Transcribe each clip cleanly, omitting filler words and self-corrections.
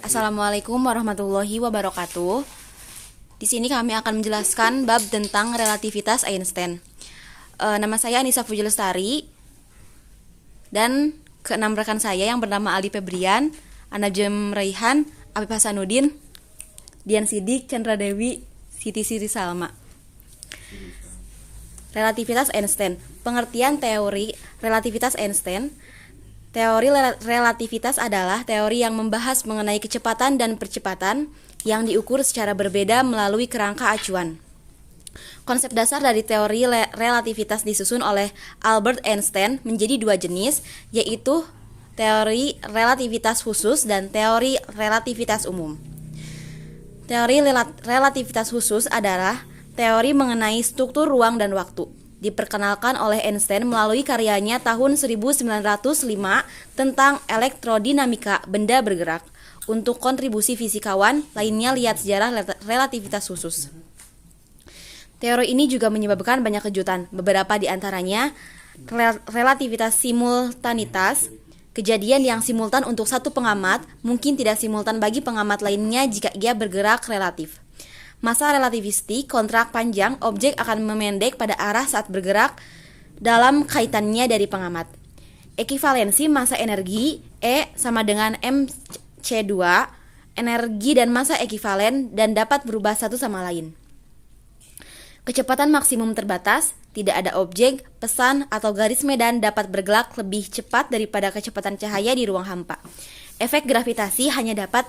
Assalamualaikum warahmatullahi wabarakatuh. Di sini kami akan menjelaskan bab tentang relativitas Einstein. Nama saya Anissa Puji Lestari dan keenam rekan saya yang bernama Aldi Febrian, Anajem Raihan, Afif Hasanuddin, Dian Sidik, Chandra Dewi, Siti Siti Salma. Relativitas Einstein. Pengertian teori relativitas Einstein. Teori relativitas adalah teori yang membahas mengenai kecepatan dan percepatan yang diukur secara berbeda melalui kerangka acuan. Konsep dasar dari teori relativitas disusun oleh Albert Einstein menjadi dua jenis, yaitu teori relativitas khusus dan teori relativitas umum. Teori relativitas khusus adalah teori mengenai struktur ruang dan waktu. Diperkenalkan oleh Einstein melalui karyanya tahun 1905 tentang elektrodinamika benda bergerak. Untuk kontribusi fisikawan lainnya lihat sejarah relativitas khusus. Teori ini juga menyebabkan banyak kejutan, beberapa di antaranya relativitas simultanitas. Kejadian yang simultan untuk satu pengamat mungkin tidak simultan bagi pengamat lainnya jika ia bergerak relatif. Masa relativistik, kontrak panjang, objek akan memendek pada arah saat bergerak dalam kaitannya dari pengamat. Ekivalensi massa energi, E sama dengan mc2, energi dan massa ekivalen dan dapat berubah satu sama lain. Kecepatan maksimum terbatas, tidak ada objek, pesan, atau garis medan dapat bergerak lebih cepat daripada kecepatan cahaya di ruang hampa. Efek gravitasi hanya dapat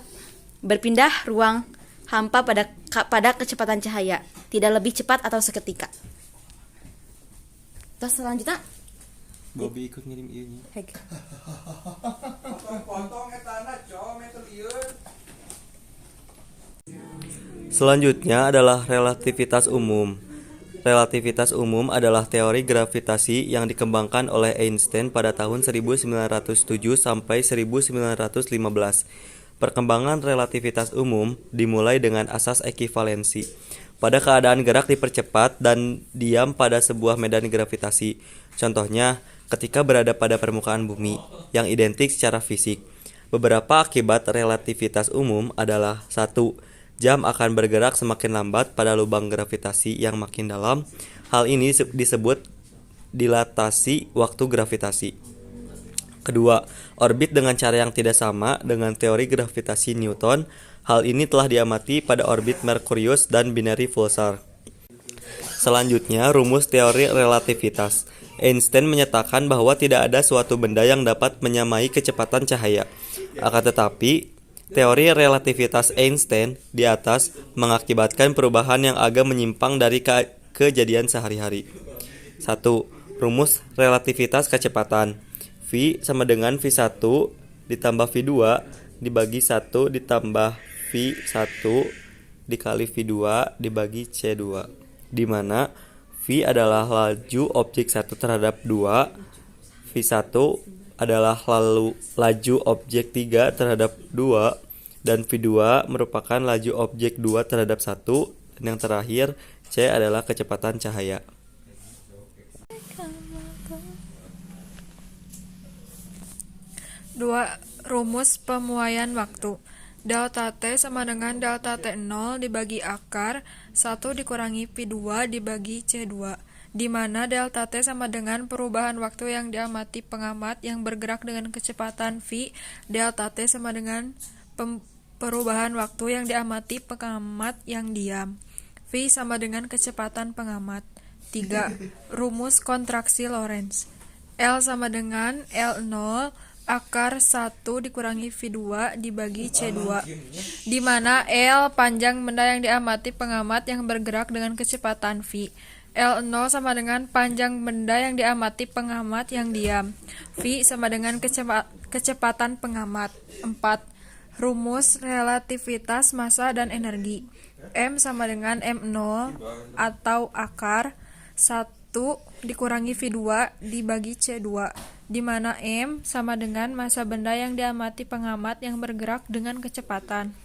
berpindah ruang hampa pada kecepatan cahaya, tidak lebih cepat atau seketika. Terus selanjutnya Bobby ikut ngirim ieu-nya. Selanjutnya adalah relativitas umum. Relativitas umum adalah teori gravitasi yang dikembangkan oleh Einstein pada tahun 1907 sampai 1915. Perkembangan relativitas umum dimulai dengan asas ekivalensi. Pada keadaan gerak dipercepat dan diam pada sebuah medan gravitasi. Contohnya, ketika berada pada permukaan bumi, yang identik secara fisik. Beberapa akibat relativitas umum adalah 1. Jam akan bergerak semakin lambat pada lubang gravitasi yang makin dalam. Hal ini disebut dilatasi waktu gravitasi. Kedua, orbit dengan cara yang tidak sama dengan teori gravitasi Newton. Hal ini telah diamati pada orbit Merkurius dan binary pulsar. Selanjutnya, rumus teori relativitas. Einstein menyatakan bahwa tidak ada suatu benda yang dapat menyamai kecepatan cahaya. Akan tetapi, teori relativitas Einstein di atas mengakibatkan perubahan yang agak menyimpang dari kejadian sehari-hari. 1. Rumus relativitas kecepatan. V sama dengan V1 ditambah V2 dibagi 1 ditambah V1 dikali V2 dibagi C2, di mana V adalah laju objek 1 terhadap 2, V1 adalah laju objek 3 terhadap 2, dan V2 merupakan laju objek 2 terhadap 1, dan yang terakhir C adalah kecepatan cahaya. Dua. Rumus pemuaian waktu. Delta T sama dengan delta T0 dibagi akar 1 dikurangi V2 dibagi C2, di mana delta T sama dengan perubahan waktu yang diamati pengamat yang bergerak dengan kecepatan V. Delta T sama dengan perubahan waktu yang diamati pengamat yang diam. V sama dengan kecepatan pengamat. 3. Rumus kontraksi Lorentz. L sama dengan L0 akar 1 dikurangi V2 dibagi C2, di mana L panjang benda yang diamati pengamat yang bergerak dengan kecepatan V. L0 sama dengan panjang benda yang diamati pengamat yang diam. V sama dengan kecepatan pengamat. 4. Rumus relativitas massa dan energi. M sama dengan M0 atau akar 1 dikurangi V2 dibagi C2, di mana M sama dengan massa benda yang diamati pengamat yang bergerak dengan kecepatan.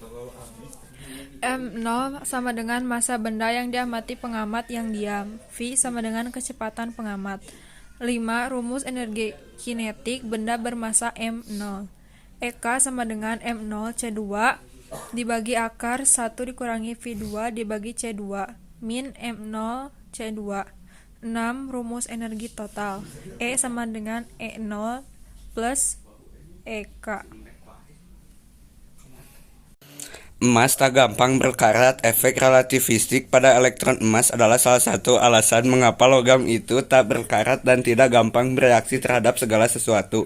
M0 sama dengan massa benda yang diamati pengamat yang diam. V sama dengan kecepatan pengamat. 5. Rumus energi kinetik benda bermassa M0. EK sama dengan M0 C2 dibagi akar 1 dikurangi V2 dibagi C2 min M0 C2. 6. Rumus energi total. E sama dengan E0 plus EK. Emas tak gampang berkarat. Efek relativistik pada elektron emas adalah salah satu alasan mengapa logam itu tak berkarat dan tidak gampang bereaksi terhadap segala sesuatu.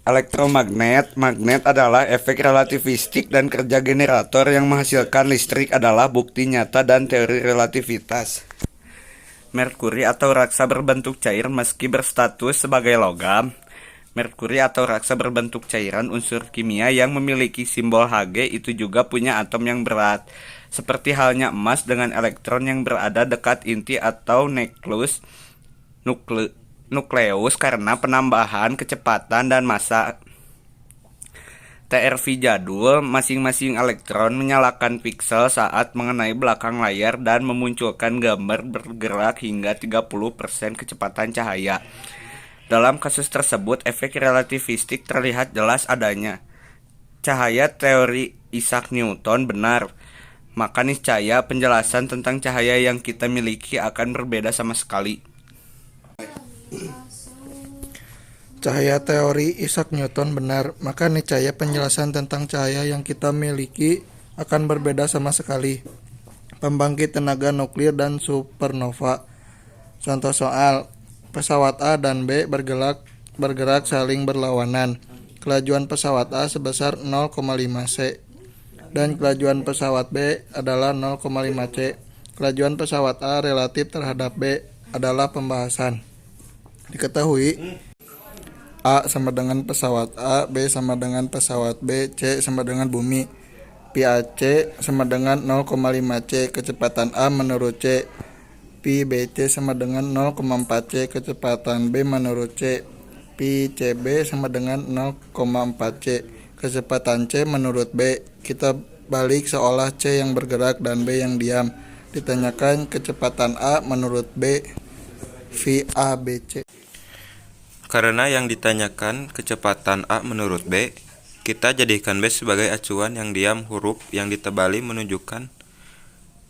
Elektromagnet. Magnet adalah efek relativistik dan kerja generator yang menghasilkan listrik adalah bukti nyata dan teori relativitas. Merkuri atau raksa berbentuk cair meski berstatus sebagai logam. Merkuri atau raksa berbentuk cairan unsur kimia yang memiliki simbol Hg itu juga punya atom yang berat. Seperti halnya emas dengan elektron yang berada dekat inti atau nukleus karena penambahan kecepatan dan massa. TRV jadul, masing-masing elektron menyalakan piksel saat mengenai belakang layar dan memunculkan gambar bergerak hingga 30% kecepatan cahaya. Dalam kasus tersebut, efek relativistik terlihat jelas adanya. Cahaya teori Isaac Newton benar, maka niscaya penjelasan tentang cahaya yang kita miliki akan berbeda sama sekali. Cahaya teori Isaac Newton benar, maka niscaya penjelasan tentang cahaya yang kita miliki akan berbeda sama sekali. Pembangkit tenaga nuklir dan supernova. Contoh soal, pesawat A dan B bergerak saling berlawanan. Kelajuan pesawat A sebesar 0,5 c dan kelajuan pesawat B adalah 0,5 c. Kelajuan pesawat A relatif terhadap B adalah pembahasan. Diketahui A sama dengan pesawat A, B sama dengan pesawat B, C sama dengan bumi. Pi AC sama dengan 0,5 c kecepatan A menurut C. Pi BC sama dengan 0,4 c kecepatan B menurut C. Pi CB sama dengan 0,4 c kecepatan C menurut B. Kita balik seolah C yang bergerak dan B yang diam. Ditanyakan kecepatan A menurut B, V A B C. Karena yang ditanyakan kecepatan A menurut B, kita jadikan B sebagai acuan yang diam. Huruf yang ditebali menunjukkan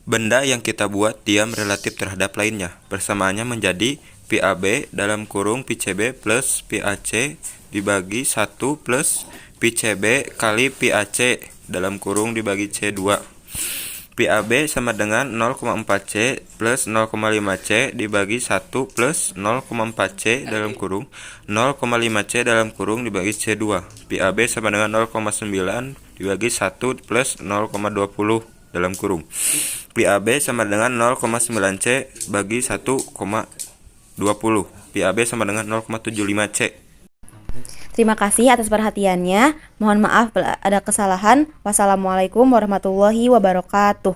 benda yang kita buat diam relatif terhadap lainnya. Persamaannya menjadi Pi AB dalam kurung Pi CB plus Pi AC dibagi 1 plus Pi CB kali Pi AC dalam kurung dibagi C2. Pi AB sama dengan 0,4 C plus 0,5 C dibagi 1 plus 0,4 C dalam kurung 0,5 C dalam kurung dibagi C2. Pi AB sama dengan 0,9 dibagi 1 plus 0,20 dalam kurung. Pi AB sama dengan 0,9 C bagi 1,20. Pi AB sama dengan 0,75 C. Terima kasih atas perhatiannya. Mohon maaf bila ada kesalahan. Wassalamualaikum warahmatullahi wabarakatuh.